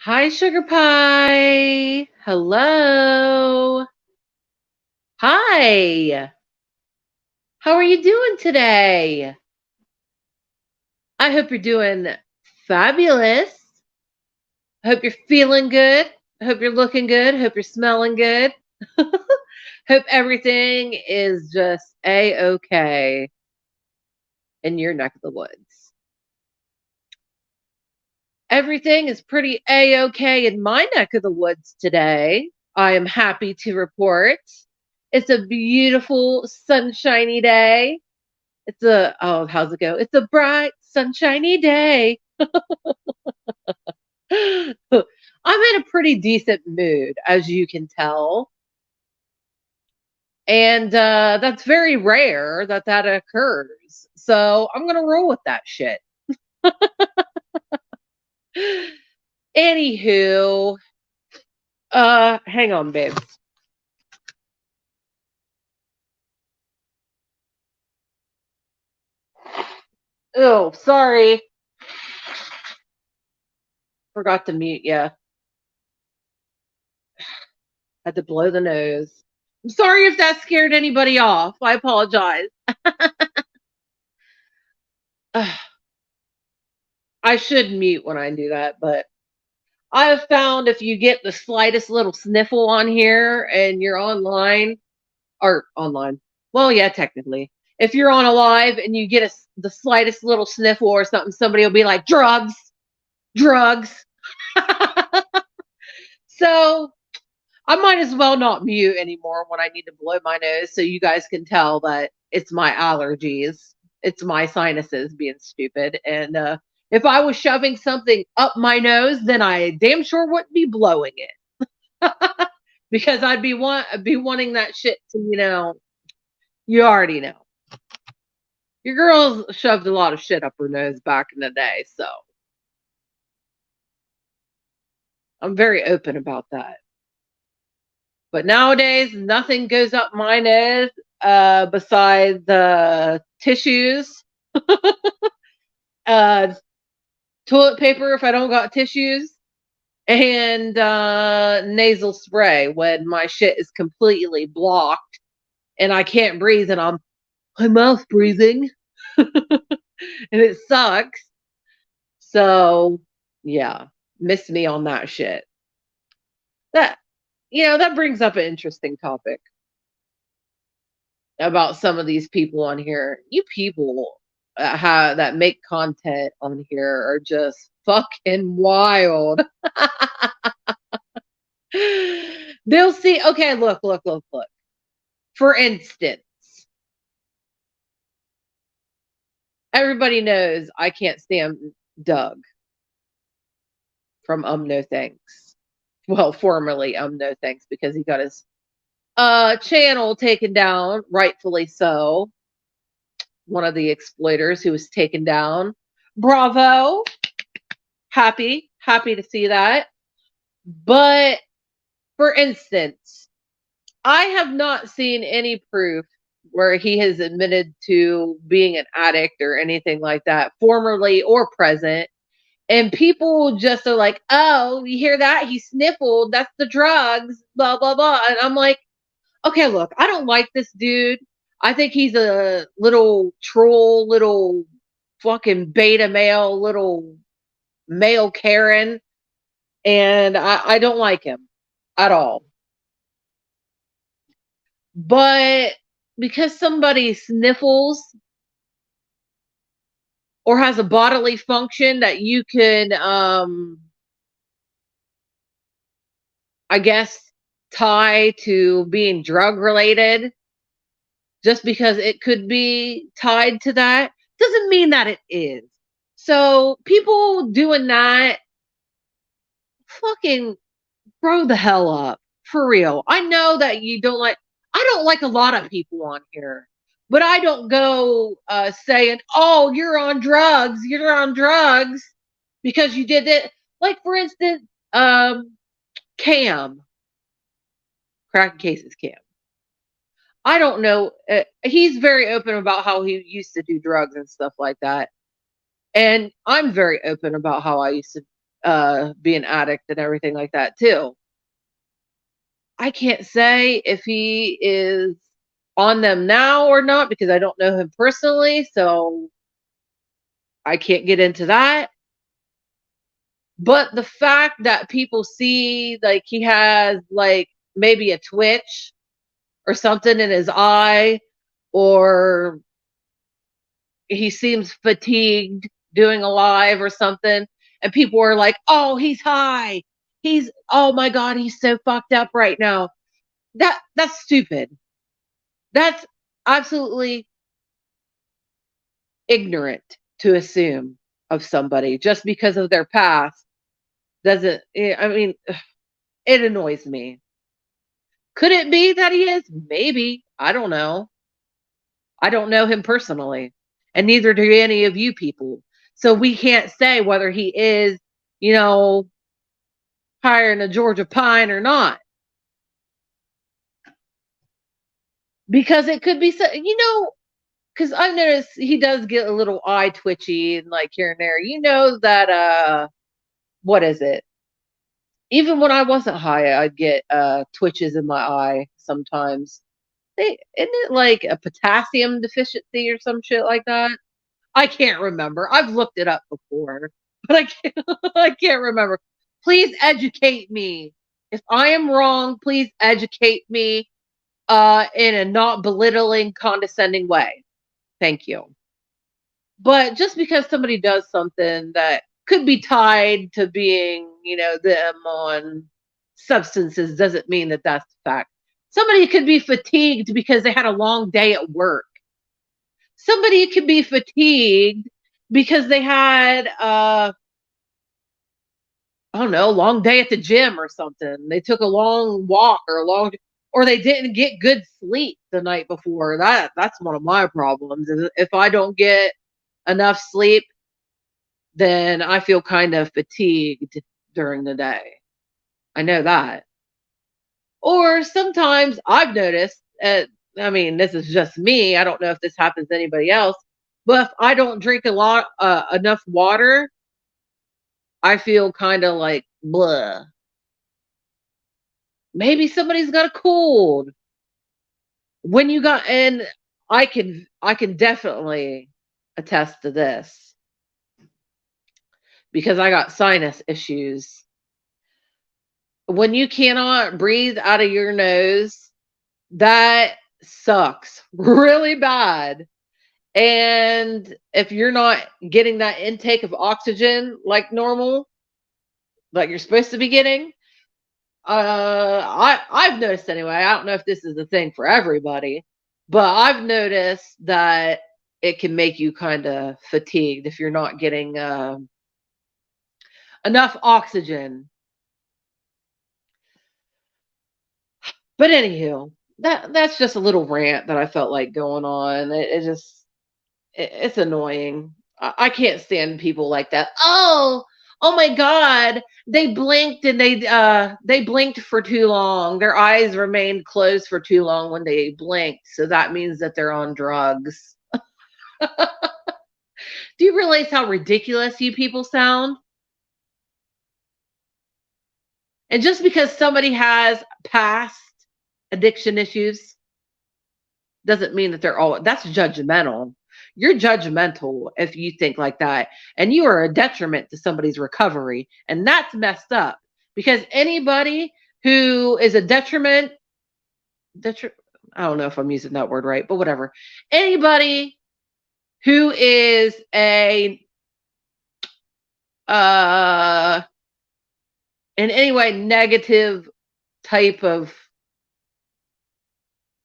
Hi, Sugar Pie. Hello. Hi. How are you doing today? I hope you're doing fabulous. I hope you're feeling good. I hope you're looking good. I hope you're smelling good. Hope everything is just a-okay in your neck of the woods. Everything is pretty a-okay in my neck of the woods today. I am happy to report. It's a beautiful, sunshiny day. How's it go? It's a bright, sunshiny day. I'm in a pretty decent mood, as you can tell. And that's very rare that that occurs. So I'm going to roll with that shit. Anywho, hang on, babe. Oh, sorry. Forgot to mute you. Had to blow the nose. I'm sorry if that scared anybody off. I apologize. I should mute when I do that, but I have found if you get the slightest little sniffle on here and you're online or online, well, yeah, technically, if you're on a live and you get the slightest little sniffle or something, somebody will be like, drugs, drugs. So I might as well not mute anymore when I need to blow my nose so you guys can tell that it's my allergies. It's my sinuses being stupid. And if I was shoving something up my nose, then I damn sure wouldn't be blowing it. Because be wanting that shit to, you already know. Your girl shoved a lot of shit up her nose back in the day, so I'm very open about that. But nowadays, nothing goes up my nose besides the tissues, uh, toilet paper if I don't got tissues, and nasal spray when my shit is completely blocked and I can't breathe and my mouth breathing and it sucks. So yeah, miss me on that shit. That that brings up an interesting topic about some of these people on here. You people that make content on here are just fucking wild. They'll see, okay, look. For instance, everybody knows I can't stand Doug from No Thanks. Well, formerly No Thanks because he got his channel taken down, rightfully so. One of the exploiters who was taken down. Bravo. Happy to see that. But for instance, I have not seen any proof where he has admitted to being an addict or anything like that, formerly or present. And people just are like, oh, you hear that? He sniffled. That's the drugs, blah, blah, blah. And I'm like, okay, look, I don't like this dude. I think he's a little troll, little fucking beta male, little male Karen. And I don't like him at all. But because somebody sniffles or has a bodily function that you can, I guess, tie to being drug related, just because it could be tied to that, doesn't mean that it is. So people doing that, fucking grow the hell up. For real. I know that I don't like a lot of people on here, but I don't go saying, oh, you're on drugs because you did it. Like, for instance, Cam, cracking cases Cam. I don't know. He's very open about how he used to do drugs and stuff like that. And I'm very open about how I used to be an addict and everything like that too. I can't say if he is on them now or not because I don't know him personally, so I can't get into that. But the fact that people see like he has like maybe a twitch or something in his eye, or he seems fatigued doing a live or something, and people are like, "Oh, he's high. He's oh my god, he's so fucked up right now." That's stupid. That's absolutely ignorant to assume of somebody just because of their past. Doesn't I mean, it annoys me. Could it be that he is? Maybe. I don't know. I don't know him personally, and neither do any of you people. So we can't say whether he is, you know, higher in a Georgia pine or not. Because it could be, because I've noticed he does get a little eye twitchy and like here and there. You know that, what is it? Even when I wasn't high, I'd get twitches in my eye sometimes. Isn't it like a potassium deficiency or some shit like that? I can't remember. I've looked it up before, but I can't, I can't remember. Please educate me. If I am wrong, please educate me in a not belittling, condescending way. Thank you. But just because somebody does something that could be tied to being, them on substances doesn't mean that that's the fact. Somebody could be fatigued because they had a long day at work. Somebody could be fatigued because they had I don't know, long day at the gym or something. They took a long walk or they didn't get good sleep the night before. That's one of my problems. Is if I don't get enough sleep, then I feel kind of fatigued during the day. I know that. Or sometimes I've noticed, I mean, this is just me. I don't know if this happens to anybody else, but if I don't drink enough water, I feel kind of like blah. Maybe somebody's got a cold. When you got and I can definitely attest to this because I got sinus issues. When you cannot breathe out of your nose, that sucks really bad. And if you're not getting that intake of oxygen like normal, like you're supposed to be getting, I've noticed anyway. I don't know if this is a thing for everybody, but I've noticed that it can make you kind of fatigued if you're not getting enough oxygen. But anywho, that's just a little rant that I felt like going on. It's annoying. I can't stand people like that. Oh my God. They blinked for too long. Their eyes remained closed for too long when they blinked. So that means that they're on drugs. Do you realize how ridiculous you people sound? And just because somebody has past addiction issues doesn't mean that they're all that's judgmental. You're judgmental if you think like that, and you are a detriment to somebody's recovery, and that's messed up because anybody who is a detri- I don't know if I'm using that word right, but whatever. Anybody who is a uh in any way negative type of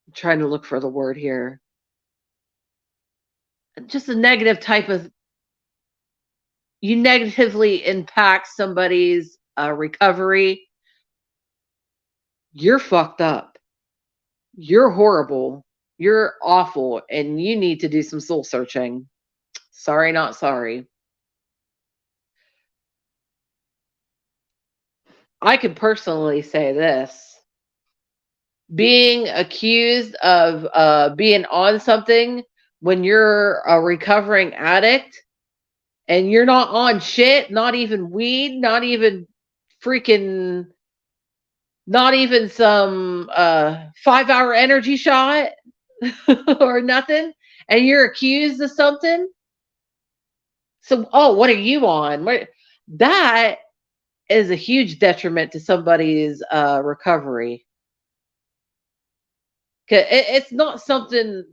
I'm trying to look for the word here. Just a negative type of you negatively impact somebody's recovery, you're fucked up. You're horrible. You're awful. And you need to do some soul searching. Sorry, not sorry. I can personally say this being accused of being on something when you're a recovering addict and you're not on shit, not even weed, not even freaking, not even some 5 hour energy shot or nothing, and you're accused of something. So, oh, what are you on? That is a huge detriment to somebody's recovery. It's not something.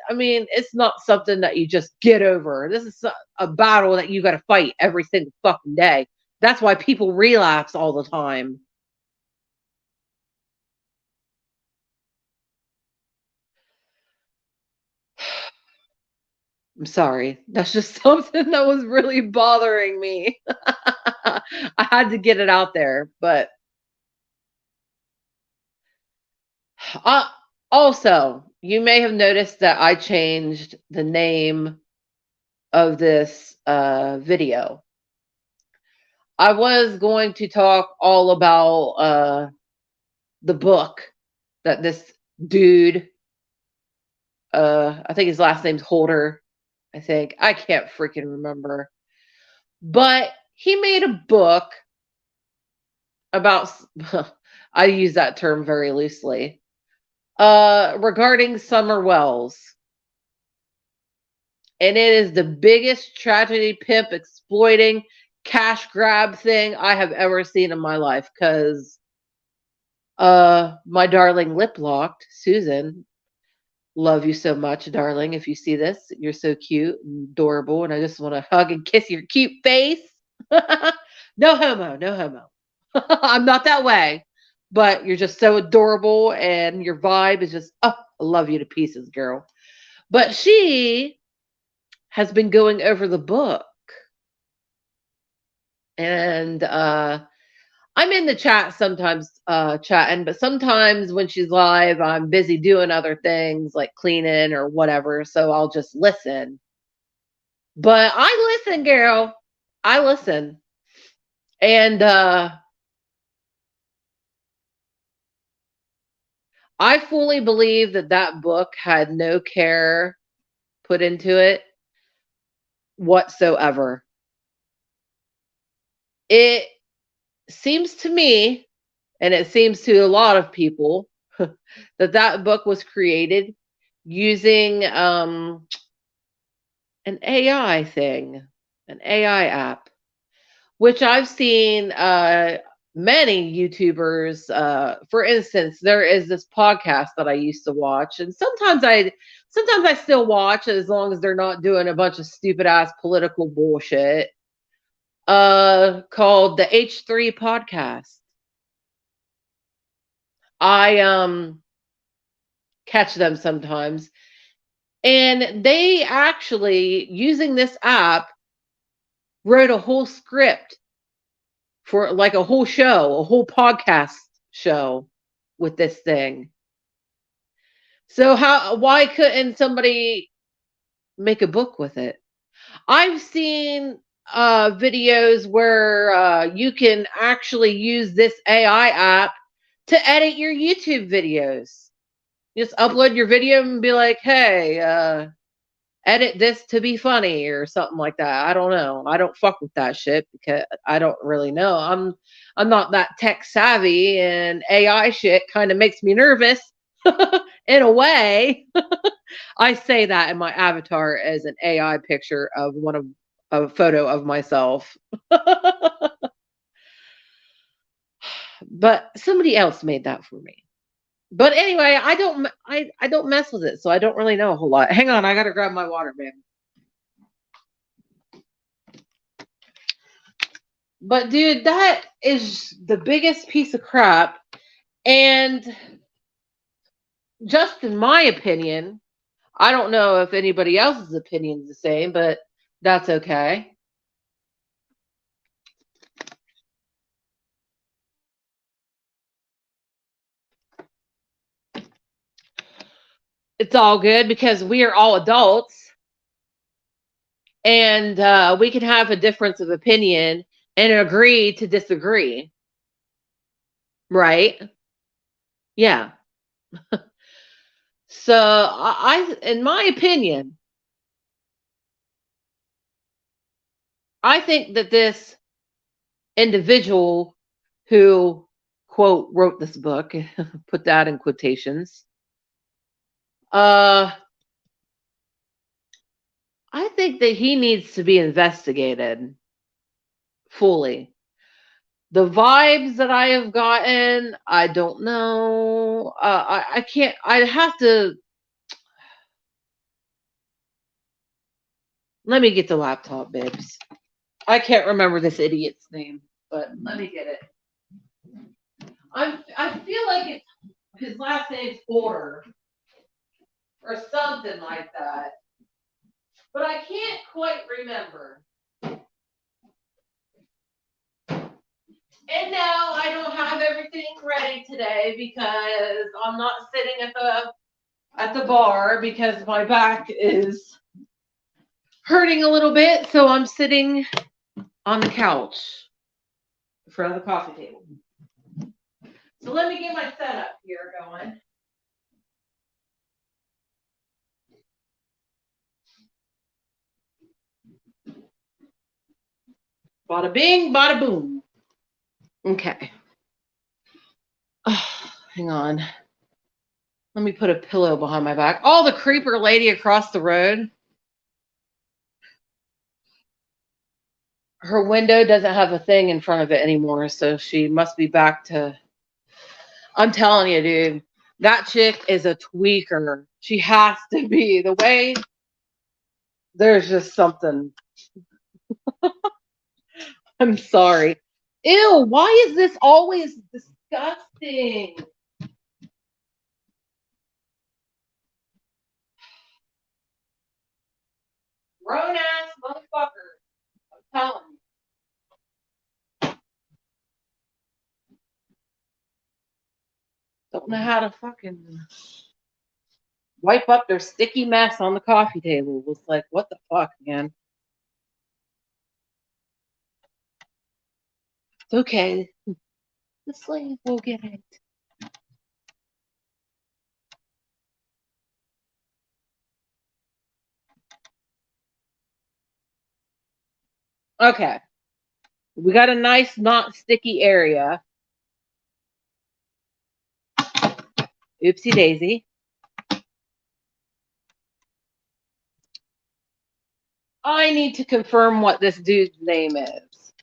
I mean, it's not something that you just get over. This is a battle that you got to fight every single fucking day. That's why people relapse all the time. I'm sorry. That's just something that was really bothering me. I had to get it out there. But uh, also, you may have noticed that I changed the name of this video. I was going to talk all about the book that this dude, I think his last name's Holder. I think. I can't freaking remember. But he made a book about, I use that term very loosely, regarding summer wells. And it is the biggest tragedy, pimp, exploiting, cash grab thing I have ever seen in my life. Because my darling lip locked, Susan, love you so much, darling. If you see this, you're so cute and adorable, and I just want to hug and kiss your cute face. No homo, no homo. I'm not that way, but you're just so adorable, and your vibe is just, oh, I love you to pieces, girl. But she has been going over the book, and I'm in the chat sometimes, chatting, but sometimes when she's live, I'm busy doing other things like cleaning or whatever, so I'll just listen. But I listen, girl. I listen. And I fully believe that that book had no care put into it whatsoever. It seems to me, and it seems to a lot of people, that that book was created using an AI thing, an AI app, which I've seen many YouTubers. For instance, there is this podcast that I used to watch, and sometimes I still watch as long as they're not doing a bunch of stupid ass political bullshit. Called the H3 podcast. I catch them sometimes, and they actually, using this app, wrote a whole script for like a whole show, a whole podcast show with this thing. So why couldn't somebody make a book with it? I've seen videos where you can actually use this AI app to edit your YouTube videos. Just upload your video and be like, "Hey, edit this to be funny," or something like that. I don't know. I don't fuck with that shit because I don't really know. I'm not that tech savvy, and AI shit kind of makes me nervous in a way. I say that in my avatar as an AI picture of one of a photo of myself. But somebody else made that for me. But anyway, I don't mess with it, so I don't really know a whole lot. Hang on, I gotta grab my water, man. But dude, that is the biggest piece of crap. And just in my opinion, I don't know if anybody else's opinion is the same, but that's okay. It's all good because we are all adults, and we can have a difference of opinion and agree to disagree. Right? Yeah. So in my opinion, I think that this individual who, quote, wrote this book, put that in quotations, I think that he needs to be investigated fully. The vibes that I have gotten, I don't know. I can't, I have to, let me get the laptop, babes. I can't remember this idiot's name, but let me get it. I feel like it's his last name's Porter or something like that, but I can't quite remember. And now I don't have everything ready today because I'm not sitting at the bar because my back is hurting a little bit, so I'm sitting on the couch in front of the coffee table. So let me get my setup here going. Bada bing, bada boom. Okay. Oh, hang on. Let me put a pillow behind my back. Oh, the creeper lady across the road. Her window doesn't have a thing in front of it anymore, so she must be back to. I'm telling you, dude, that chick is a tweaker. She has to be. The way there's just something. I'm sorry. Ew, why is this always disgusting? Grown ass motherfucker. I'm telling you. Don't know how to fucking wipe up their sticky mess on the coffee table. It's like, what the fuck, man? It's okay. The slave will get it. Okay. We got a nice, not sticky area. Oopsie daisy. I need to confirm what this dude's name is.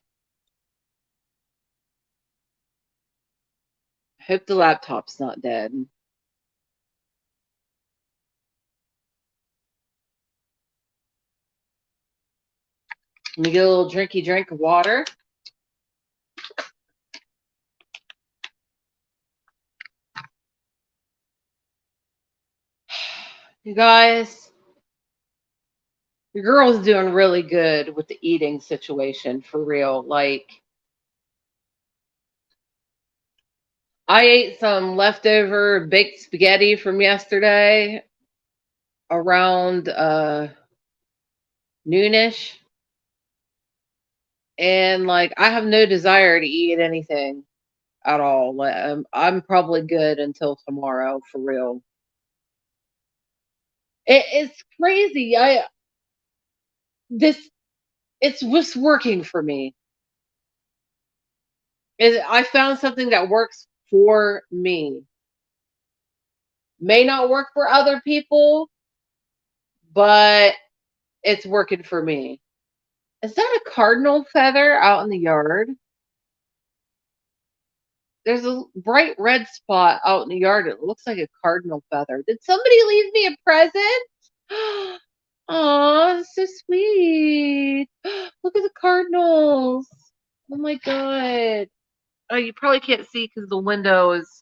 I hope the laptop's not dead. Let me get a little drinky drink of water. You guys, your girl's doing really good with the eating situation, for real. Like, I ate some leftover baked spaghetti from yesterday around noonish. And like, I have no desire to eat anything at all. Like, I'm probably good until tomorrow, for real. It's crazy. This it's just working for me. I found something that works for me. May not work for other people, but it's working for me. Is that a cardinal feather out in the yard? There's a bright red spot out in the yard. It looks like a cardinal feather. Did somebody leave me a present? Oh, so sweet. Look at the cardinals. Oh my god. Oh, you probably can't see because the window is.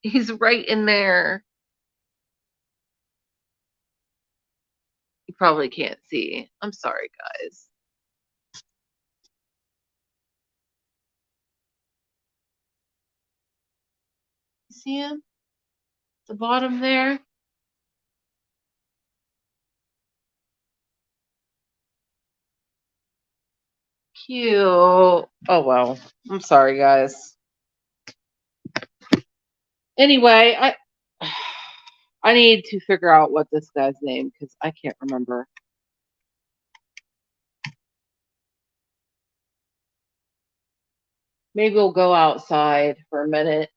He's right in there. You probably can't see. I'm sorry, guys. You see him? The bottom there? Cute. Oh, well. I'm sorry, guys. Anyway, I need to figure out what this guy's name because I can't remember. Maybe we'll go outside for a minute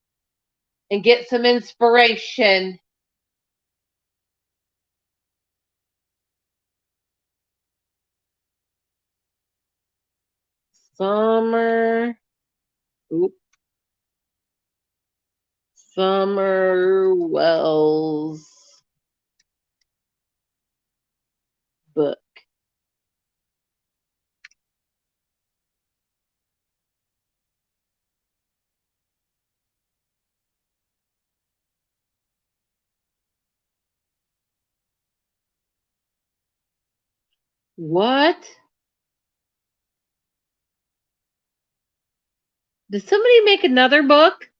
and get some inspiration. Summer. Oop. Summer Wells book. What? Did somebody make another book?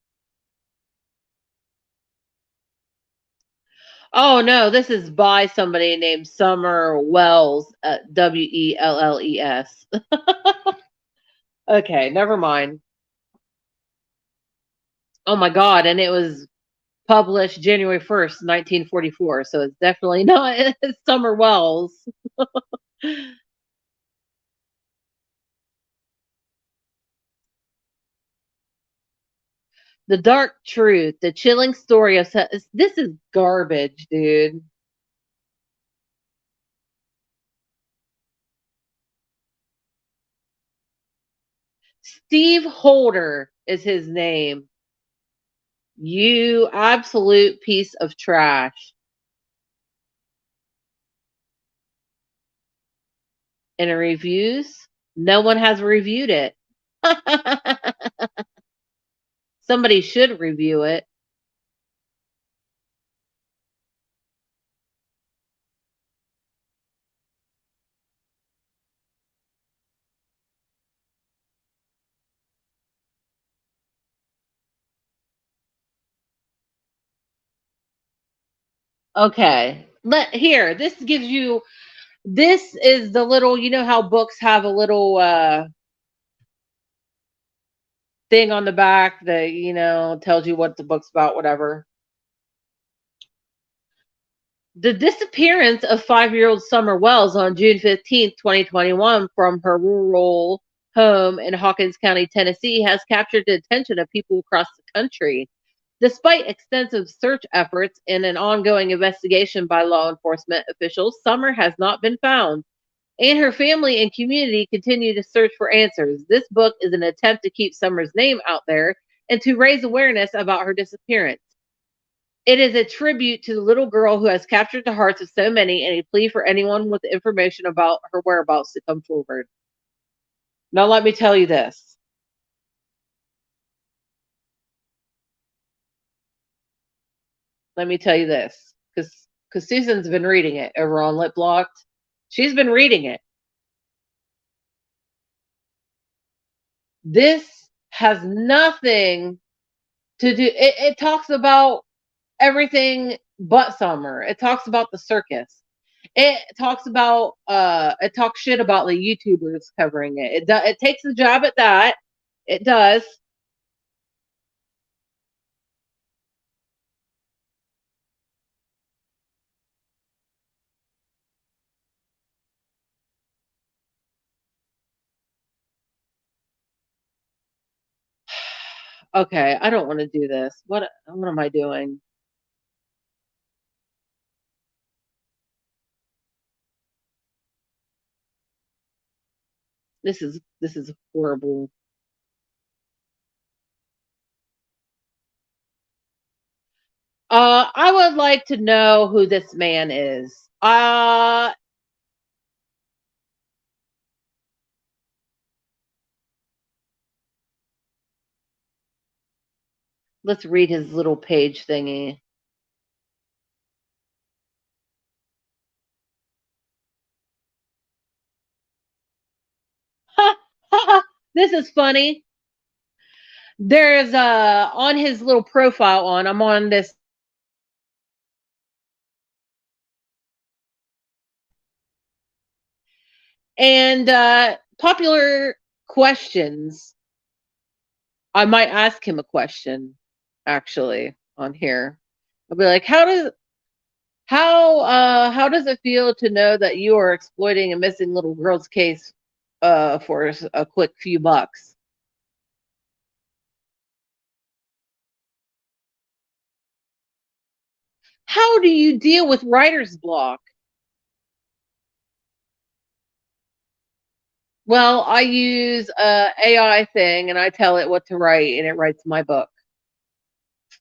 Oh no, this is by somebody named Summer Wells, Wells. Okay, never mind. Oh my god, and it was published January 1st, 1944, so it's definitely not Summer Wells. The Dark Truth, the chilling story of this is garbage, dude. Steve Holder is his name. You absolute piece of trash. In the reviews, no one has reviewed it. Somebody should review it. Okay. This gives you, this is the little, you know how books have a little thing on the back that, tells you what the book's about, whatever. The disappearance of 5-year-old Summer Wells on June 15th, 2021, from her rural home in Hawkins County, Tennessee, has captured the attention of people across the country. Despite extensive search efforts and an ongoing investigation by law enforcement officials, Summer has not been found, and her family and community continue to search for answers. This book is an attempt to keep Summer's name out there and to raise awareness about her disappearance. It is a tribute to the little girl who has captured the hearts of so many and a plea for anyone with information about her whereabouts to come forward. Now, let me tell you this. Let me tell you this. Because Susan's been reading it over on Lip Locked. She's been reading it. This has nothing to do. It talks about everything but Summer. It talks about the circus. It talks shit about the YouTubers covering it. It takes a job at that. It does. Okay, I don't want to do this. What am I doing? This is horrible. I would like to know who this man is. Let's read his little page thingy. This is funny. There's on his little profile I'm on this, and popular questions. I might ask him a question actually on here. I'll be like, how does it feel to know that you are exploiting a missing little girl's case for a quick few bucks? How do you deal with writer's block? Well, I use a AI thing and I tell it what to write and it writes my book.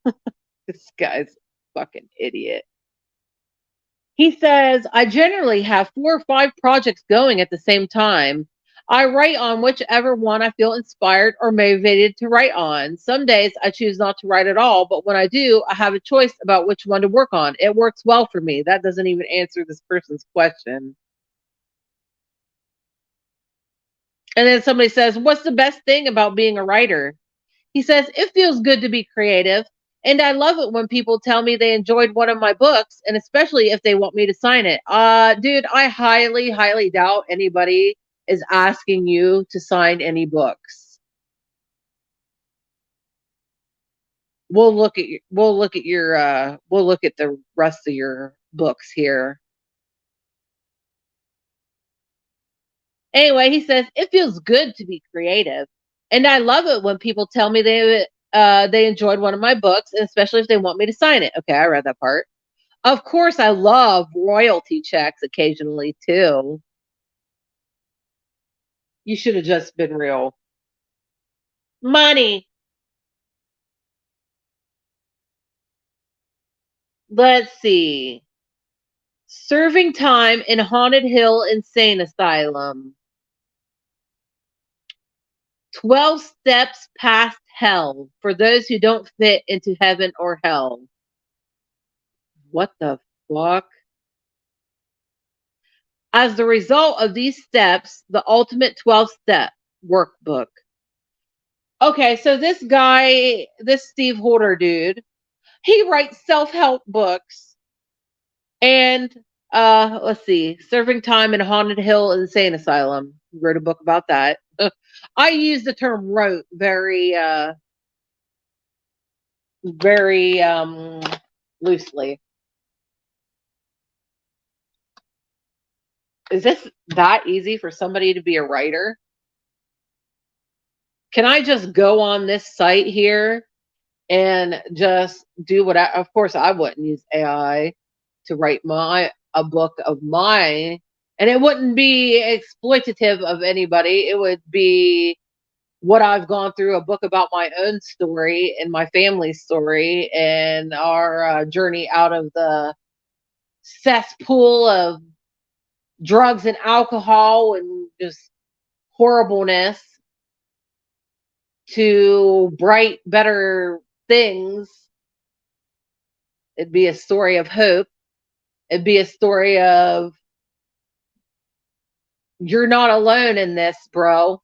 This guy's a fucking idiot. He says, I generally have 4 or 5 projects going at the same time. I write on whichever one I feel inspired or motivated to write on. Some days I choose not to write at all, but when I do, I have a choice about which one to work on. It works well for me. That doesn't even answer this person's question. And then somebody says, what's the best thing about being a writer? He says, it feels good to be creative. And I love it when people tell me they enjoyed one of my books, and especially if they want me to sign it. Dude, I highly, highly doubt anybody is asking you to sign any books. We'll look at the rest of your books here. Anyway, he says, it feels good to be creative. And I love it when people tell me they enjoyed one of my books, and especially if they want me to sign it. Okay, I read that part. Of course, I love royalty checks occasionally too. You should have just been real. Money. Let's see. Serving time in Haunted Hill Insane Asylum. 12 steps past hell for those who don't fit into heaven or hell. What the fuck? As the result of these steps, the ultimate 12 step workbook. Okay, so this guy, this Steve Holder dude, he writes self-help books. And let's see, Serving Time in Haunted Hill Insane Asylum. Wrote a book about that. I use the term wrote very loosely. Is this that easy for somebody to be a writer? Can I just go on this site here and just do what of course I wouldn't use AI to write my a book of mine, and it wouldn't be exploitative of anybody. It would be what I've gone through, a book about my own story and my family's story and our journey out of the cesspool of drugs and alcohol and just horribleness to bright, better things. It'd be a story of hope. It'd be a story of you're not alone in this, bro.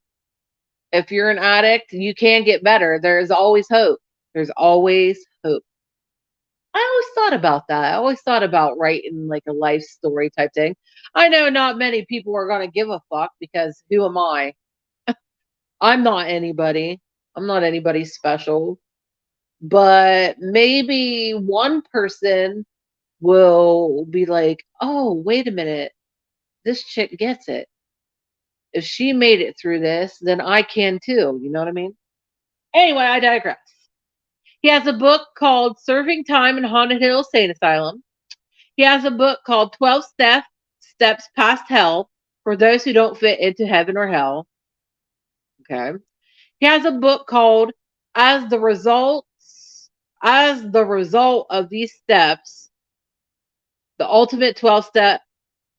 If you're an addict, you can get better. There's always hope. There's always hope. I always thought about that. I always thought about writing like a life story type thing. I know not many people are going to give a fuck because who am I? I'm not anybody. I'm not anybody special. But maybe one person will be like, oh, wait a minute. This chick gets it. If she made it through this, then I can too. You know what I mean? Anyway, I digress. He has a book called Serving Time in Haunted Hill Insane Asylum. He has a book called 12 Steps Past Hell for those who don't fit into heaven or hell. Okay. He has a book called As the Results as the Result of These Steps, the Ultimate 12-Step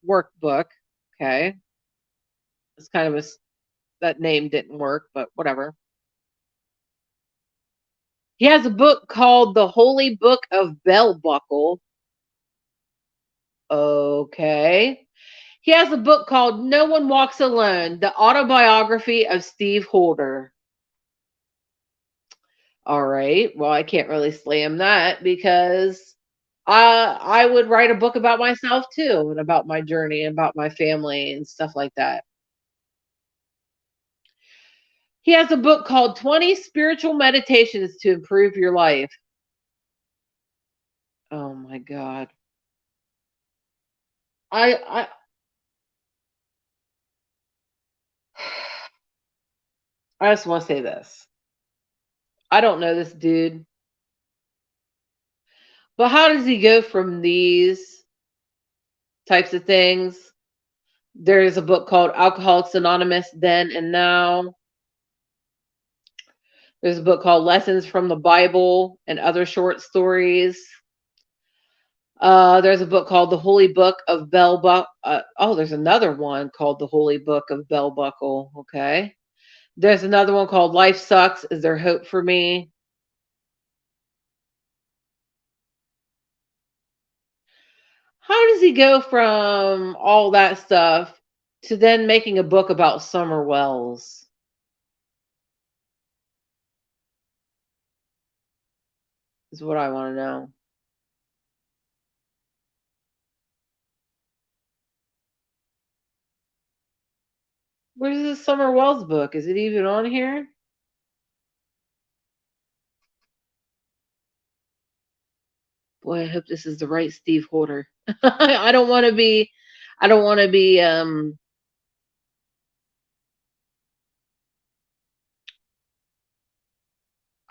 Workbook. Okay. It's kind of a that name didn't work, but whatever. He has a book called The Holy Book of Bell Buckle. Okay. He has a book called No One Walks Alone, the autobiography of Steve Holder. All right. Well, I can't really slam that because I would write a book about myself too and about my journey and about my family and stuff like that. He has a book called 20 Spiritual Meditations to Improve Your Life. Oh my God. I I just want to say this. I don't know this dude. But how does he go from these types of things? There's a book called Alcoholics Anonymous Then and Now. There's a book called Lessons from the Bible and Other Short Stories. There's a book called The Holy Book of Bell Buckle. Oh, there's another one called The Holy Book of Bell Buckle. Okay. There's another one called Life Sucks. Is There Hope for Me? How does he go from all that stuff to then making a book about Summer Wells? Is what I want to know. Where's the Summer Wells book? Is it even on here? Boy, I hope this is the right Steve Holder. I don't want to be I don't want to be I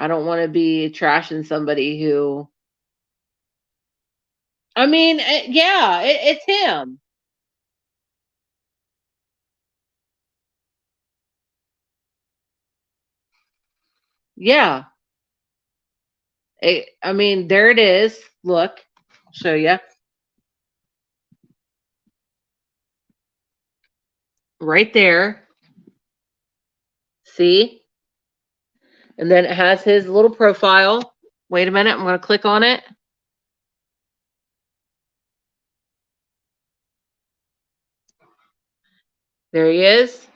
don't want to be trashing somebody who I mean, yeah, it's him. Yeah. I mean, there it is. Look. I'll show you. Right there. See? And then it has his little profile. Wait a minute, I'm going to click on it. There he is.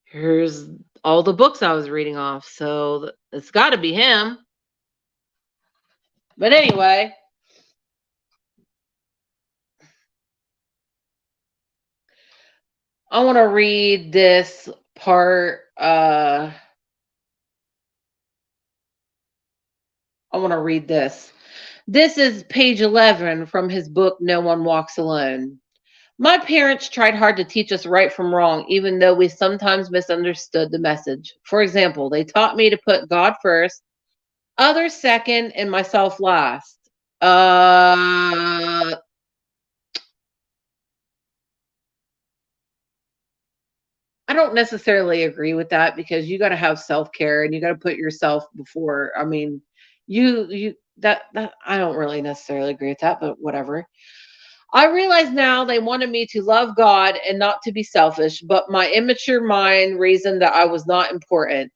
Here's all the books I was reading off. So it's got to be him. But anyway, I want to read this part. I want to read this. This is page 11 from his book, No One Walks Alone. My parents tried hard to teach us right from wrong, even though we sometimes misunderstood the message. For example, they taught me to put God first, others second, and myself last. I don't necessarily agree with that because you got to have self care and you got to put yourself before. I mean, you that I don't really necessarily agree with that, but whatever. I realize now they wanted me to love God and not to be selfish, but my immature mind reasoned that I was not important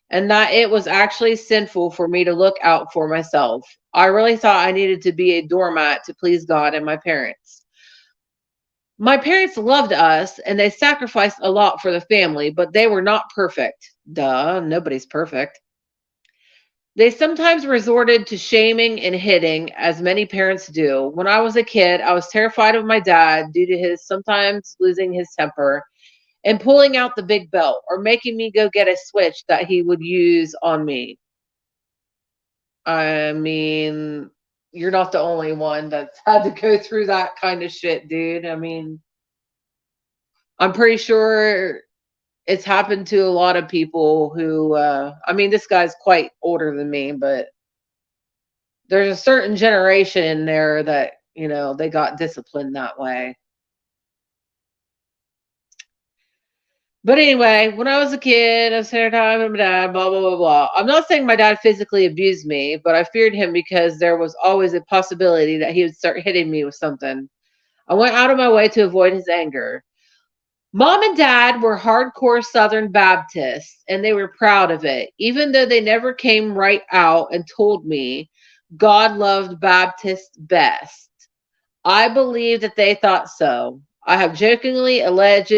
and that it was actually sinful for me to look out for myself. I really thought I needed to be a doormat to please God and my parents. My parents loved us and they sacrificed a lot for the family, but they were not perfect. Duh, nobody's perfect. They sometimes resorted to shaming and hitting, as many parents do. When I was a kid, I was terrified of my dad due to his sometimes losing his temper and pulling out the big belt or making me go get a switch that he would use on me. I mean, you're not the only one that's had to go through that kind of shit, dude. I mean, I'm pretty sure it's happened to a lot of people who, I mean, this guy's quite older than me, but there's a certain generation in there that, they got disciplined that way. But anyway, when I was a kid, I was terrified of my dad, blah, blah, blah, blah. I'm not saying my dad physically abused me, but I feared him because there was always a possibility that he would start hitting me with something. I went out of my way to avoid his anger. Mom and dad were hardcore Southern Baptists, and they were proud of it, even though they never came right out and told me God loved Baptists best. I believe that they thought so. I have jokingly alleged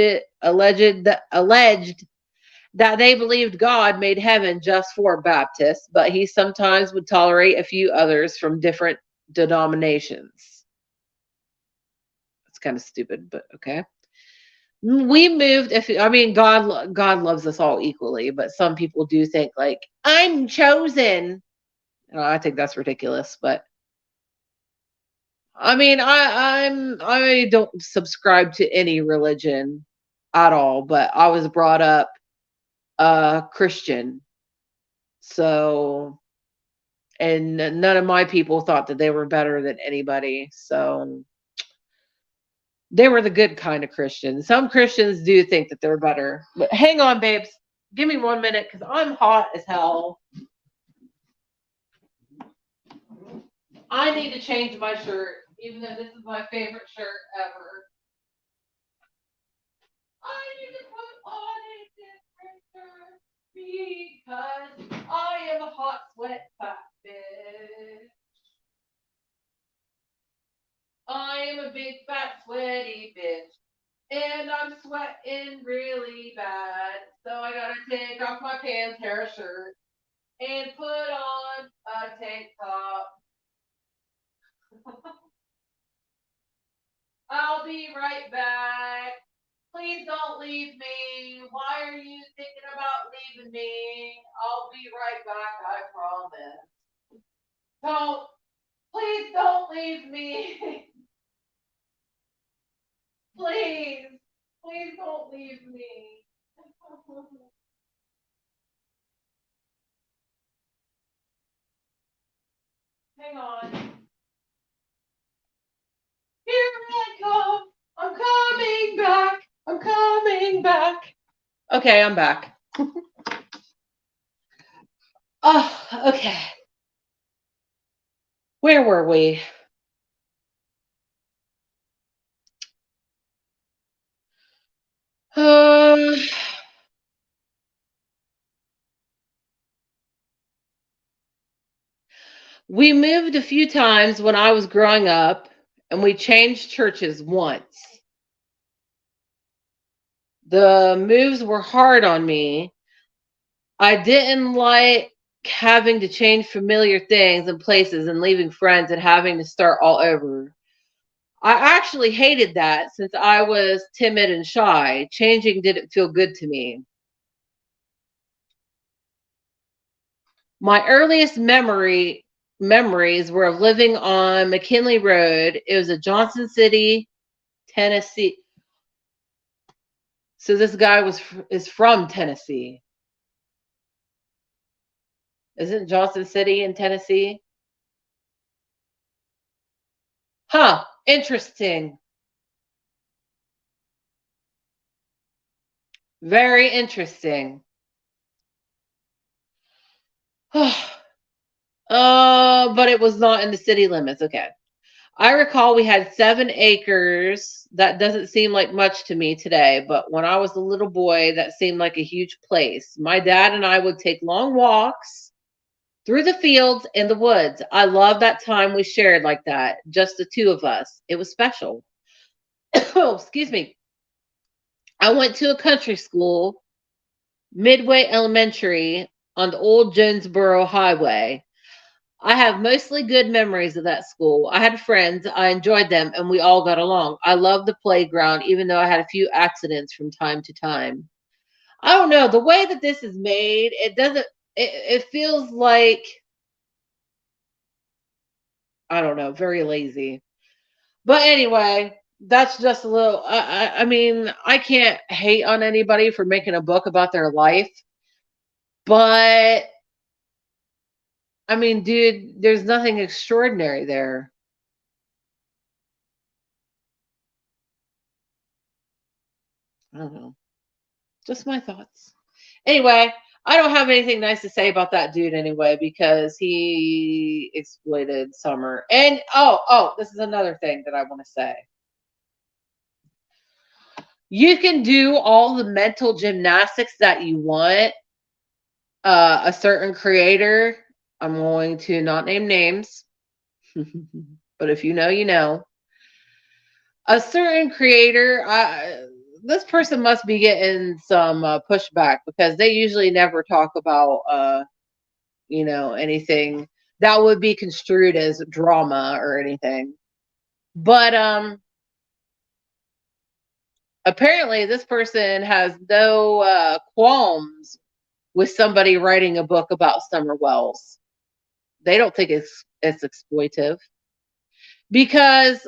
that they believed God made heaven just for Baptists, but he sometimes would tolerate a few others from different denominations. It's kind of stupid, but okay. We moved. If I mean, God loves us all equally, but some people do think like I'm chosen. I think that's ridiculous, but I mean, I don't subscribe to any religion at all, but I was brought up Christian. So, and none of my people thought that they were better than anybody. So they were the good kind of Christians. Some Christians do think that they're better. But hang on, babes. Give me 1 minute because I'm hot as hell. I need to change my shirt, even though this is my favorite shirt ever. I need to put on a different shirt because I am a hot sweat fat bitch. I am a big fat sweaty bitch. And I'm sweating really bad. So I gotta take off my pants, hair, shirt, and put on a tank top. I'll be right back. Please don't leave me. Why are you thinking about leaving me? I'll be right back, I promise. Don't, please don't leave me. Please, please don't leave me. Hang on. Here I come. I'm coming back. I'm coming back. Okay, I'm back. Oh, okay. Where were we? Um, we moved a few times when I was growing up, and we changed churches once. The moves were hard on me. I didn't like having to change familiar things and places and leaving friends and having to start all over. I actually hated that since I was timid and shy. Changing didn't feel good to me. My earliest memories were of living on McKinley Road. It was a Johnson City, Tennessee. So this guy is from Tennessee. Isn't Johnson City in Tennessee? Huh, interesting. Very interesting. But it was not in the city limits. Okay. I recall we had 7 acres. That doesn't seem like much to me today, but when I was a little boy, that seemed like a huge place. My dad and I would take long walks through the fields and the woods. I love that time we shared like that, just the two of us. It was special. Oh, excuse me. I went to a country school, Midway Elementary, on the old Jonesboro Highway. I have mostly good memories of that school. I had friends, I enjoyed them, and we all got along. I loved the playground, even though I had a few accidents from time to time. I don't know, the way that this is made, it feels like, I don't know, very lazy. But anyway, that's just a little, I mean, I can't hate on anybody for making a book about their life, but I mean, dude, there's nothing extraordinary there. I don't know. Just my thoughts. Anyway, I don't have anything nice to say about that dude anyway because he exploited Summer. And this is another thing that I want to say. You can do all the mental gymnastics that you want. A certain creator, I'm going to not name names, but if you know, you know. A certain creator, this person must be getting some pushback because they usually never talk about anything that would be construed as drama or anything. But apparently this person has no qualms with somebody writing a book about Summer Wells. They don't think it's exploitive because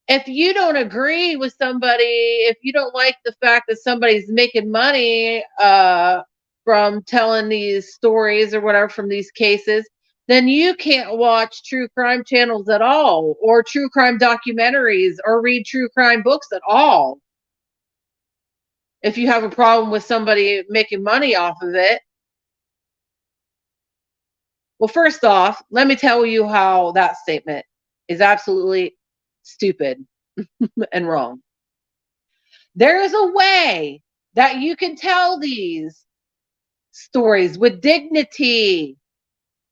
if you don't agree with somebody, if you don't like the fact that somebody's making money from telling these stories or whatever from these cases, then you can't watch true crime channels at all, or true crime documentaries, or read true crime books at all. If you have a problem with somebody making money off of it. Well, first off, let me tell you how that statement is absolutely stupid and wrong. There is a way that you can tell these stories with dignity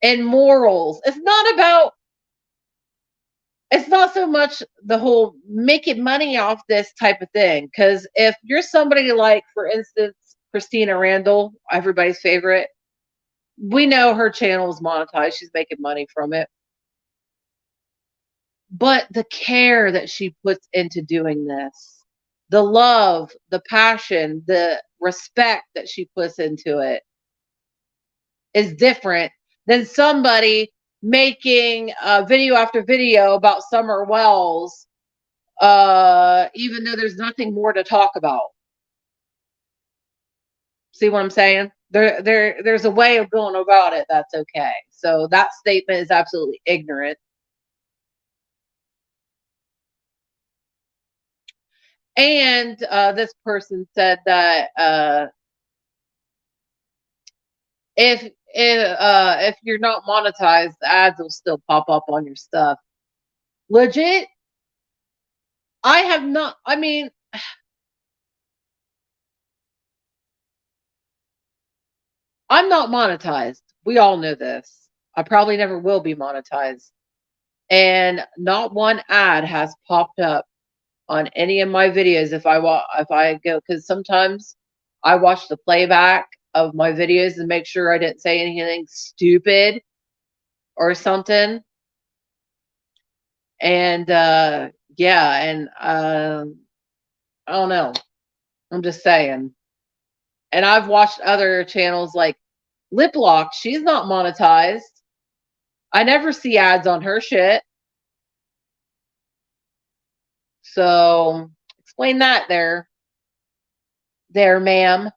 and morals. It's not so much the whole making money off this type of thing. Because if you're somebody like, for instance, Christina Randall, everybody's favorite, we know her channel is monetized. She's making money from it. But the care that she puts into doing this, the love, the passion, the respect that she puts into it is different than somebody making video after video about Summer Wells, even though there's nothing more to talk about. See what I'm saying? There's a way of going about it that's okay. So that statement is absolutely ignorant. And this person said that if you're not monetized, the ads will still pop up on your stuff. Legit, I have not. I mean, I'm not monetized. We all know this. I probably never will be monetized. And not one ad has popped up on any of my videos if I go, because sometimes I watch the playback of my videos and make sure I didn't say anything stupid or something. And yeah, and I don't know. I'm just saying. And I've watched other channels like Lip Lock. She's not monetized. I never see ads on her shit. So explain that there, ma'am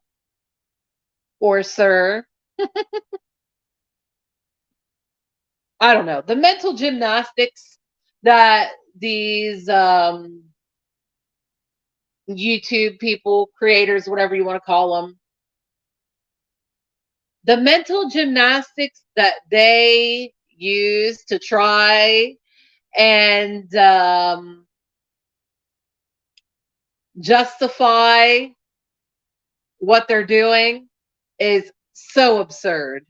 or sir. I don't know. The mental gymnastics that these YouTube people, creators, whatever you want to call them, the mental gymnastics that they use to try and justify what they're doing is so absurd.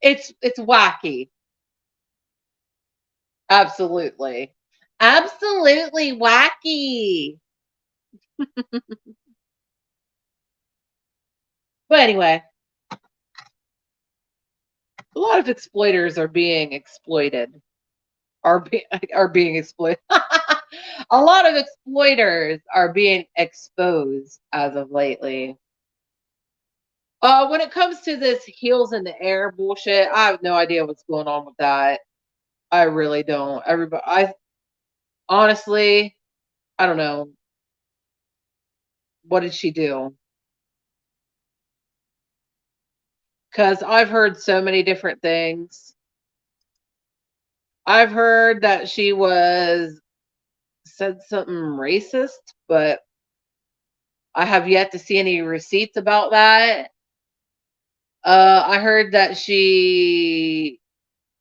It's wacky. Absolutely. Absolutely wacky. But anyway, a lot of exploiters are being exploited. Are, be, are being exploited. A lot of exploiters are being exposed as of lately. When it comes to this heels in the air bullshit, I have no idea what's going on with that. I really don't. Everybody, I honestly, I don't know. What did she do? Because I've heard so many different things. I've heard that she was said something racist, but I have yet to see any receipts about that. I heard that she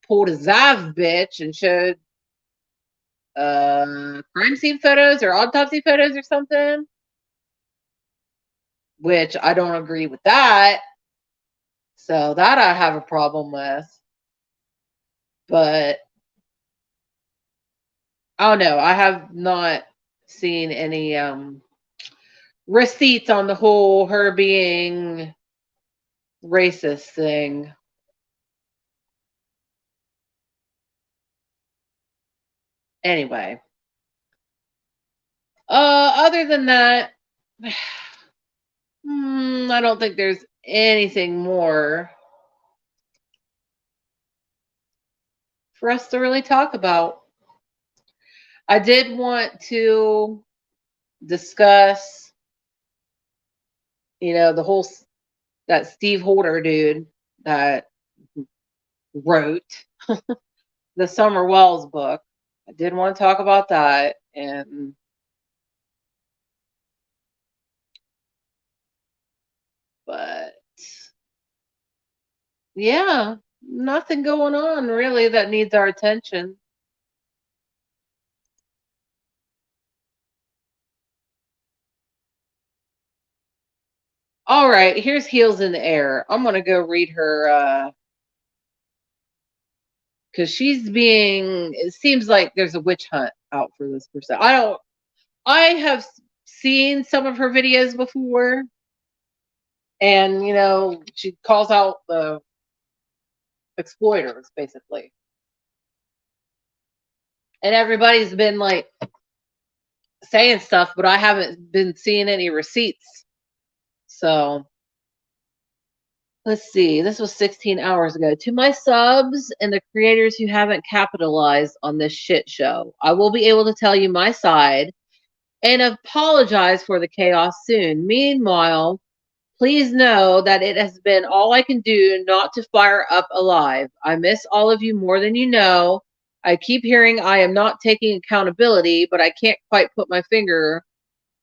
pulled a Zav bitch and showed crime scene photos or autopsy photos or something, which I don't agree with that. So that I have a problem with. But I don't know. I have not seen any receipts on the whole her being racist thing. Anyway, other than that, I don't think there's anything more for us to really talk about. I did want to discuss, the whole that Steve Holder dude that wrote the Summer Wells book. I did want to talk about that. And but yeah, nothing going on really that needs our attention. All right, here's Heels in the Air. I'm gonna go read her because she's being. It seems like there's a witch hunt out for this person. I don't. I have seen some of her videos before, and she calls out the exploiters basically, and everybody's been like saying stuff, but I haven't been seeing any receipts. So let's see. This was 16 hours ago. To my subs and the creators who haven't capitalized on this shit show, I will be able to tell you my side and apologize for the chaos soon. Meanwhile, please know that it has been all I can do not to fire up alive. I miss all of you more than you know. I keep hearing I am not taking accountability, but I can't quite put my finger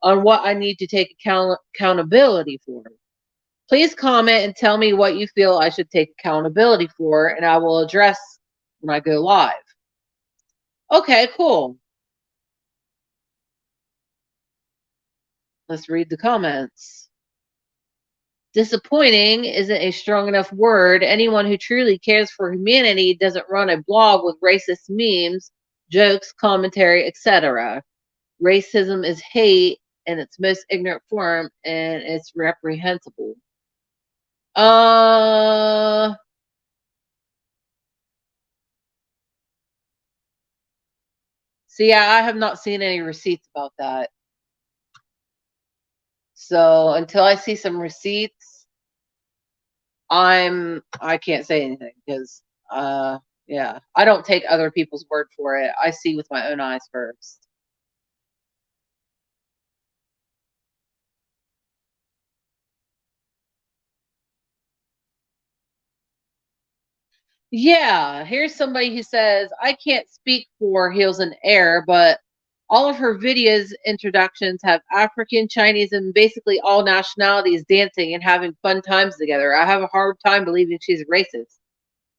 on what I need to take accountability for. Please comment and tell me what you feel I should take accountability for, and I will address when I go live. Okay, cool. Let's read the comments. Disappointing isn't a strong enough word. Anyone who truly cares for humanity doesn't run a blog with racist memes, jokes, commentary, etc. Racism is hate in its most ignorant form, and it's reprehensible. Uh, See, I have not seen any receipts about that. So until I see some receipts, I can't say anything because yeah, I don't take other people's word for it. I see with my own eyes first. Yeah, here's somebody who says, I can't speak for Heels in Air, but all of her videos introductions have African, Chinese, and basically all nationalities dancing and having fun times together. I have a hard time believing she's racist.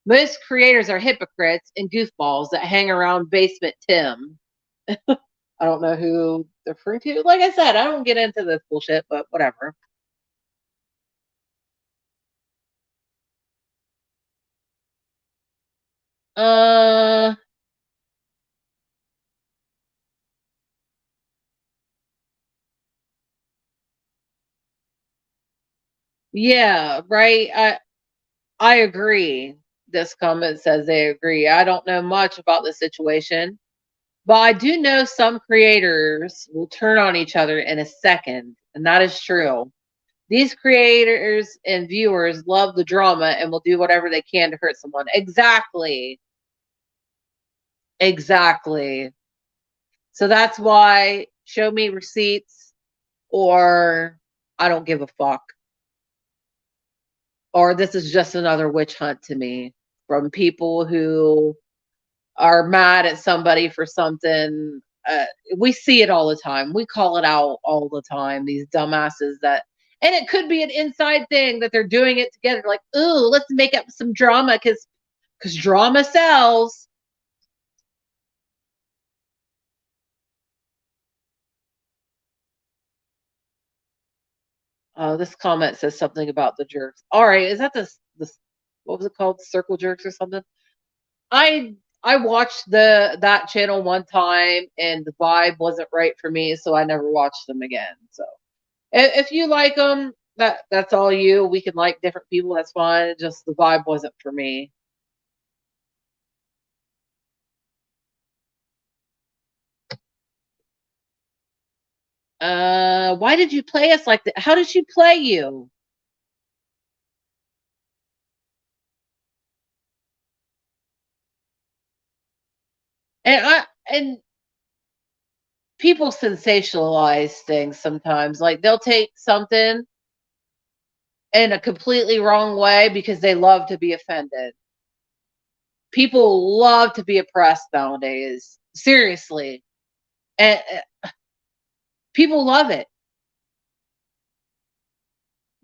Most creators are hypocrites and goofballs that hang around Basement Tim. I don't know who they're referring to. Like I said, I don't get into this bullshit, but whatever. Uh, yeah, right. I agree. This comment says they agree. I don't know much about the situation, but I do know some creators will turn on each other in a second, and that is true. These creators and viewers love the drama and will do whatever they can to hurt someone. Exactly. Exactly. So that's why show me receipts or I don't give a fuck. Or this is just another witch hunt to me from people who are mad at somebody for something. We see it all the time. We call it out all the time. These dumbasses that, and it could be an inside thing that they're doing it together. Like, ooh, let's make up some drama because drama sells. This comment says something about the jerks. All right, is that this what was it called? Circle jerks or something? I I watched that channel one time and the vibe wasn't right for me, so I never watched them again. So if you like them, that's all you. We can like different people. That's fine. Just the vibe wasn't for me. Why did you play us like that? How did she play you? And people sensationalize things sometimes. Like they'll take something in a completely wrong way because they love to be offended. People love to be oppressed nowadays. Seriously. And people love it.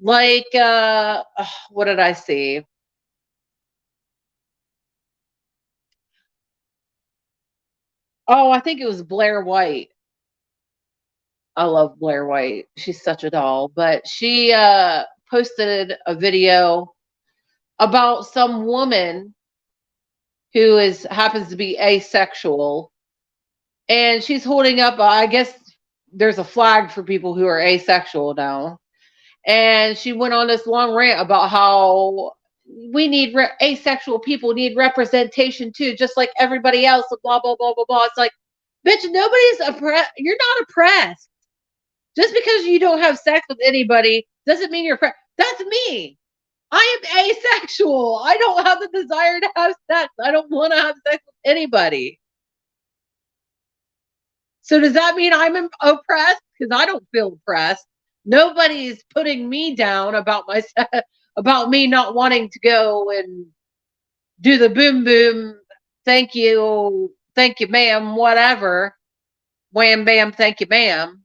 Like, what did I see? Oh, I think it was Blair White. I love Blair White. She's such a doll. But she posted a video about some woman who is happens to be asexual, and she's holding up. I guess there's a flag for people who are asexual now, and she went on this long rant about how we need asexual people need representation too, just like everybody else. Blah blah blah blah blah. It's like, bitch, nobody's oppressed. You're not oppressed. Just because you don't have sex with anybody doesn't mean you're oppressed. That's me. I am asexual. I don't have the desire to have sex. I don't want to have sex with anybody. So does that mean I'm oppressed? Because I don't feel oppressed. Nobody's putting me down about myself, about me not wanting to go and do the boom boom. Thank you, ma'am. Whatever, wham bam, thank you, ma'am.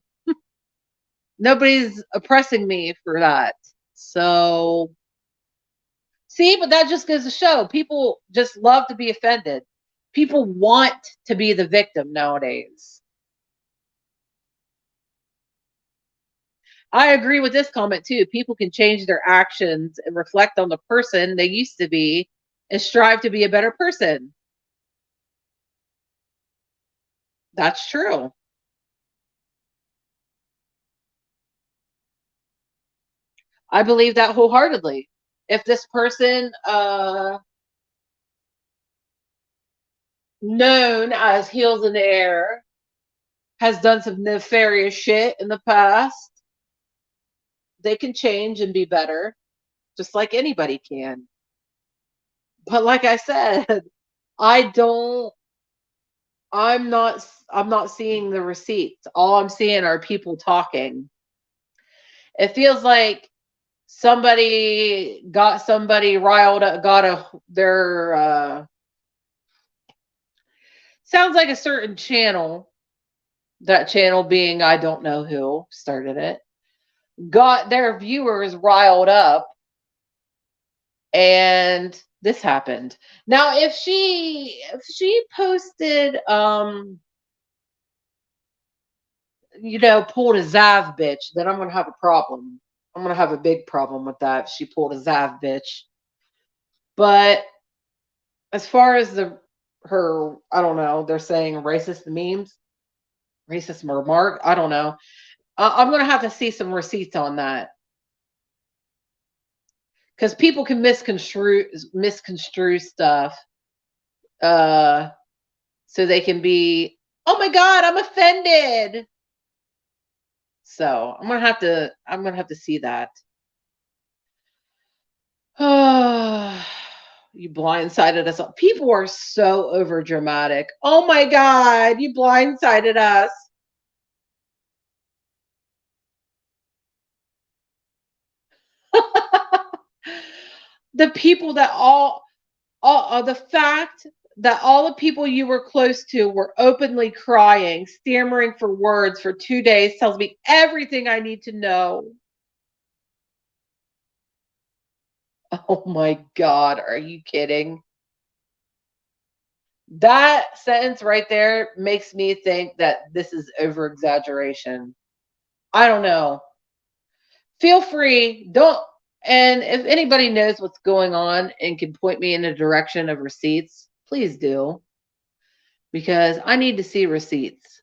Nobody's oppressing me for that. So see, but that just goes to show people just love to be offended. People want to be the victim nowadays. I agree with this comment too. People can change their actions and reflect on the person they used to be and strive to be a better person. That's true. I believe that wholeheartedly. If this person, known as heels in the air, has done some nefarious shit in the past, they can change and be better, just like anybody can. But like I said, I don't I'm not seeing the receipts. All I'm seeing are people talking. It feels like somebody got somebody riled up, got a their sounds like a certain channel, that channel being I don't know who started it, got their viewers riled up, and this happened. Now if she posted pulled a Zav bitch, then I'm gonna have a problem. I'm gonna have a big problem with that if she pulled a Zav bitch. But as far as I don't know, they're saying racist memes, racist remark. I don't know. I'm gonna have to see some receipts on that because people can misconstrue stuff, uh, so they can be, oh my god, I'm offended. So I'm gonna have to see that. You blindsided us all. People are so over dramatic. Oh my god, you blindsided us. The people that all the fact that all the people you were close to were openly crying, stammering for words for 2 days tells me everything I need to know. Oh my god, are you kidding? That sentence right there makes me think that this is over exaggeration. I don't know. Feel free. Don't. And if anybody knows what's going on and can point me in the direction of receipts, please do, because I need to see receipts.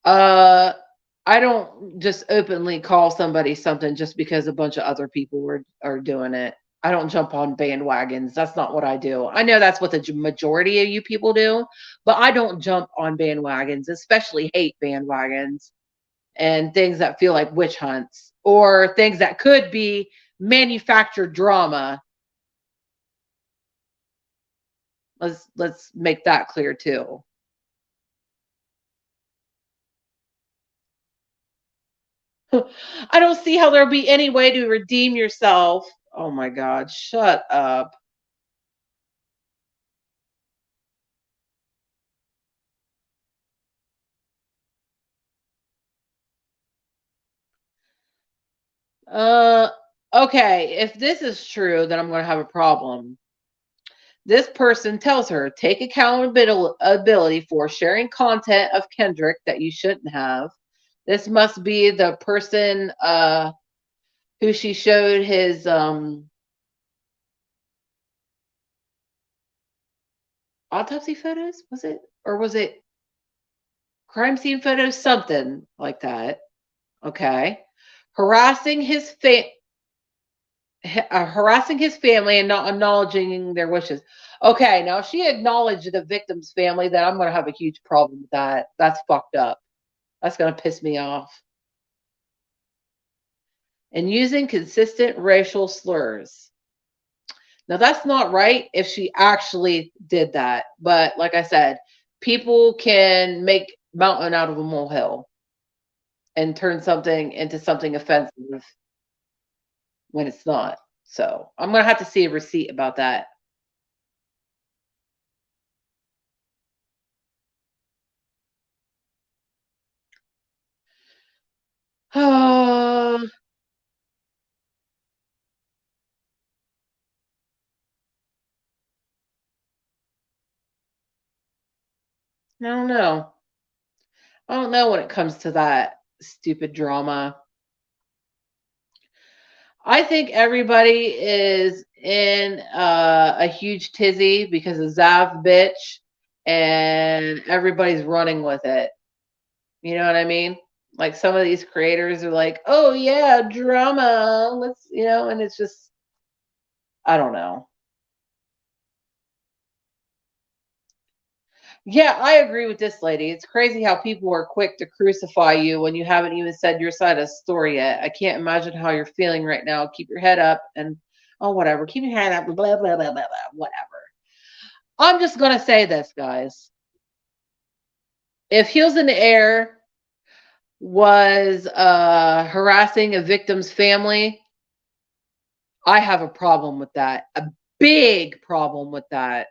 Uh, I don't just openly call somebody something just because a bunch of other people are doing it. I don't jump on bandwagons. That's not what I do. I know that's what the majority of you people do, but I don't jump on bandwagons, especially hate bandwagons and things that feel like witch hunts or things that could be manufactured drama. Let's make that clear too. I don't see how there'll be any way to redeem yourself. Oh my god, shut up. Uh, okay, if this is true, then I'm going to have a problem. This person tells her, take accountability for sharing content of Kendrick that you shouldn't have. This must be the person who she showed his autopsy photos, was it? Or was it crime scene photos? Something like that. Okay. Harassing his harassing his family and not acknowledging their wishes. Okay, now if she acknowledged the victim's family, then I'm going to have a huge problem with that. That's fucked up. That's going to piss me off. And using consistent racial slurs. Now, that's not right if she actually did that. But like I said, people can make mountain out of a molehill and turn something into something offensive when it's not. So I'm going to have to see a receipt about that. I don't know. I don't know when it comes to that stupid drama. I think everybody is in a huge tizzy because of Zav bitch, and everybody's running with it. You know what I mean? Like some of these creators are like, "Oh yeah, drama. Let's," and it's just I don't know. Yeah, I agree with this lady. It's crazy how people are quick to crucify you when you haven't even said your side of the story yet. I can't imagine how you're feeling right now. Keep your head up and oh whatever. Keep your head up, blah blah blah blah blah, whatever. I'm just gonna say this, guys. If Heels in the Air was harassing a victim's family, I have a problem with that. A big problem with that.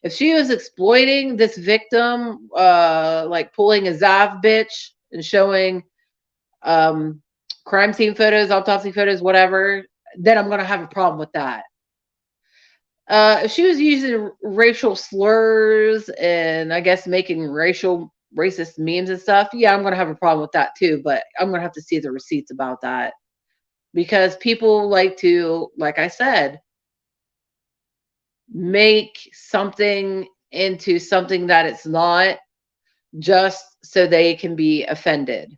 If she was exploiting this victim, like pulling a Zav bitch and showing um, crime scene photos, autopsy photos, whatever, then I'm going to have a problem with that. If she was using racial slurs and I guess making racist memes and stuff, yeah, I'm going to have a problem with that too. But I'm going to have to see the receipts about that because people like to, like I said, make something into something that it's not just so they can be offended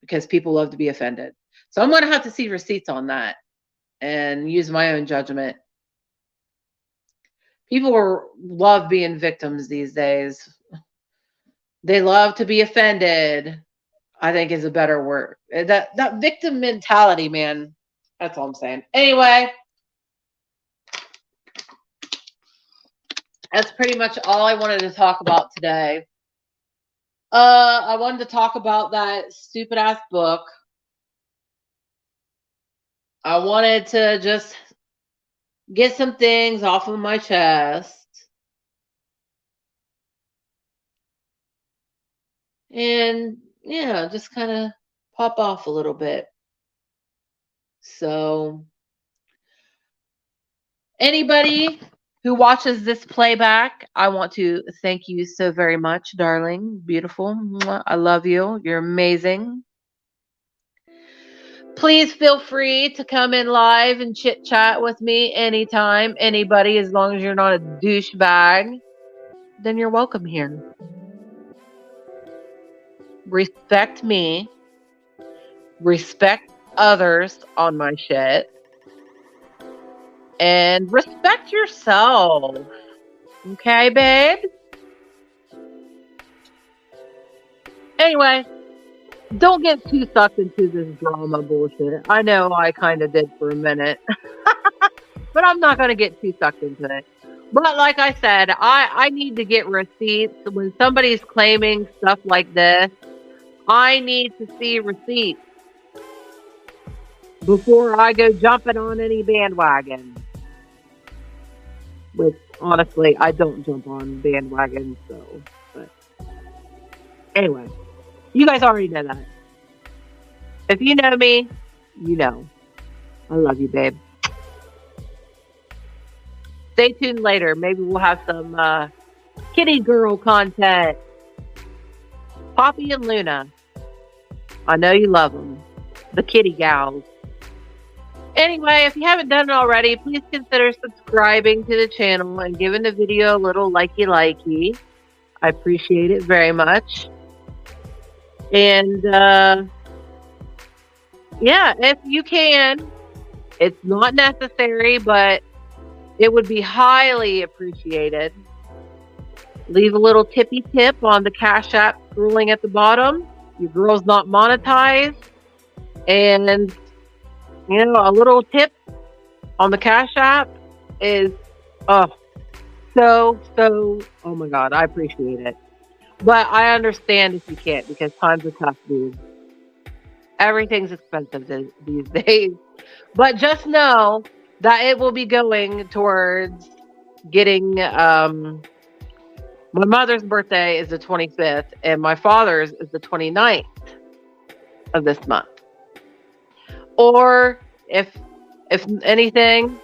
because people love to be offended. So I'm going to have to see receipts on that and use my own judgment. Love being victims these days. They love to be offended, I think is a better word. That victim mentality, man. That's all I'm saying. Anyway, that's pretty much all I wanted to talk about today. I wanted to talk about that stupid ass book. I wanted to just get some things off of my chest. And yeah, just kind of pop off a little bit. So, anybody who watches this playback, I want to thank you so very much, darling. Beautiful. Mwah. I love you. You're amazing. Please feel free to come in live and chit chat with me anytime, anybody, as long as you're not a douchebag, then you're welcome here. Respect me, respect others on my shit, and respect yourself. Okay, babe? Anyway, don't get too sucked into this drama bullshit. I know I kind of did for a minute, but I'm not going to get too sucked into it. But like I said, I need to get receipts. When somebody's claiming stuff like this, I need to see receipts before I go jumping on any bandwagon. Which, honestly, I don't jump on bandwagons, so. But anyway, you guys already know that. If you know me, you know. I love you, babe. Stay tuned later. Maybe we'll have some kitty girl content. Poppy and Luna. I know you love them. The kitty gals. Anyway, if you haven't done it already, please consider subscribing to the channel and giving the video a little likey. I appreciate it very much. And yeah, if you can, it's not necessary, but it would be highly appreciated. Leave a little tippy tip on the Cash App scrolling at the bottom. Your girl's not monetized. And, you know, a little tip on the Cash App is, oh my God, I appreciate it. But I understand if you can't, because times are tough, dude. Everything's expensive these days. But just know that it will be going towards getting, my mother's birthday is the 25th, and my father's is the 29th of this month. Or if anything,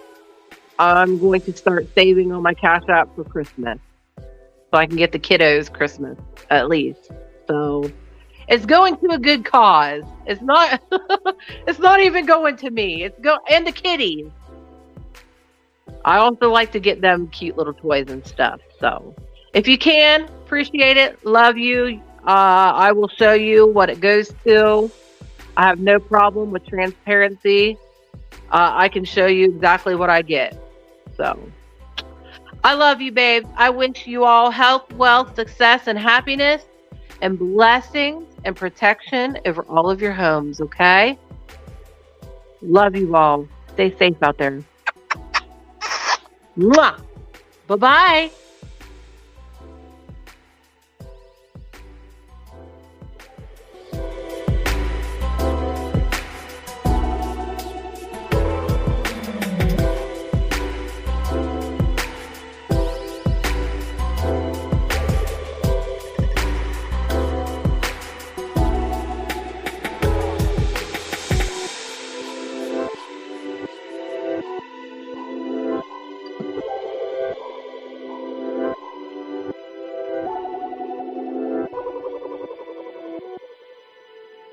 I'm going to start saving on my Cash App for Christmas, so I can get the kiddos Christmas at least. So it's going to a good cause. It's not it's not even going to me. And the kitties. I also like to get them cute little toys and stuff. So if you can, appreciate it. Love you. I will show you what it goes to. I have no problem with transparency. I can show you exactly what I get. So I love you, babe. I wish you all health, wealth, success, and happiness, and blessings and protection over all of your homes, okay? Love you all. Stay safe out there. Mwah. Bye-bye.